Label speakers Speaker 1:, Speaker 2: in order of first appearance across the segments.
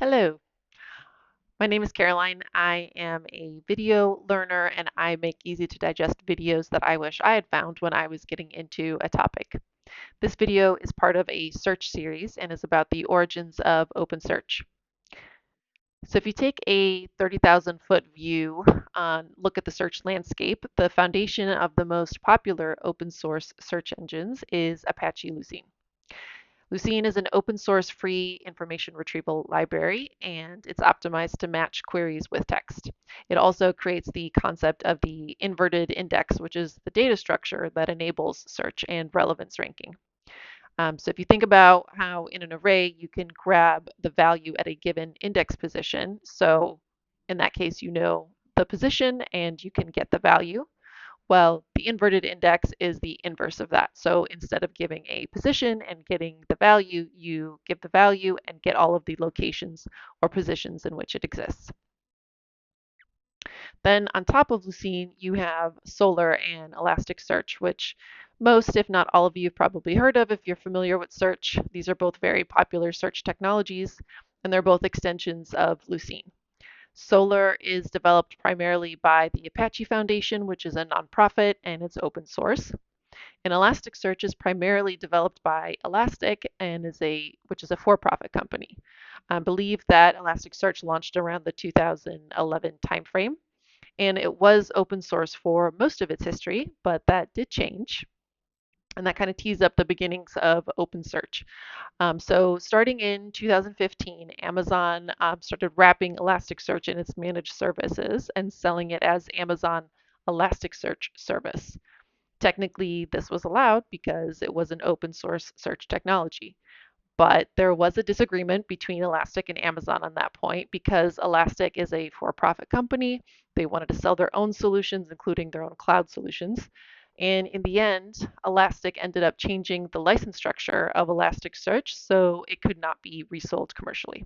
Speaker 1: Hello, my name is Caroline. I am a video learner and I make easy to digest videos that I wish I had found when I was getting into a topic. This video is part of a search series and is about the origins of OpenSearch. So if you take a 30,000-foot view, look at the search landscape, the foundation of the most popular open source search engines is Apache Lucene. Lucene is an open source free information retrieval library, and it's optimized to match queries with text. It also creates the concept of the inverted index, which is the data structure that enables search and relevance ranking. So if you think about how in an array you can grab the value at a given index position, so in that case you know the position and you can get the value. Well, the inverted index is the inverse of that. So instead of giving a position and getting the value, you give the value and get all of the locations or positions in which it exists. Then on top of Lucene, you have Solr and Elasticsearch, which most, if not all of you, have probably heard of if you're familiar with search. These are both very popular search technologies, and they're both extensions of Lucene. Solr is developed primarily by the Apache Foundation, which is a nonprofit and it's open source. And Elasticsearch is primarily developed by Elastic and which is a for-profit company. I believe that Elasticsearch launched around the 2011 timeframe, and it was open source for most of its history, but that did change. And that kind of tees up the beginnings of OpenSearch. So starting in 2015, Amazon started wrapping Elasticsearch in its managed services and selling it as Amazon Elasticsearch Service. Technically, this was allowed because it was an open source search technology. But there was a disagreement between Elastic and Amazon on that point because Elastic is a for profit company. They wanted to sell their own solutions, including their own cloud solutions. And in the end, Elastic ended up changing the license structure of Elasticsearch so it could not be resold commercially.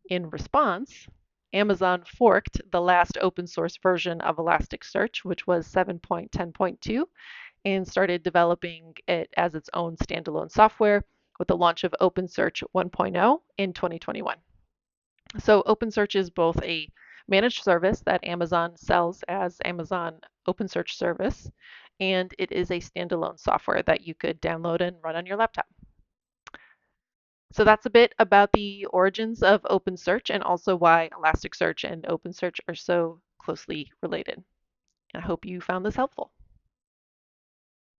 Speaker 1: In response, Amazon forked the last open source version of Elasticsearch, which was 7.10.2, and started developing it as its own standalone software with the launch of OpenSearch 1.0 in 2021. So OpenSearch is both a managed service that Amazon sells as Amazon OpenSearch Service, and it is a standalone software that you could download and run on your laptop. So that's a bit about the origins of OpenSearch and also why Elasticsearch and OpenSearch are so closely related. I hope you found this helpful.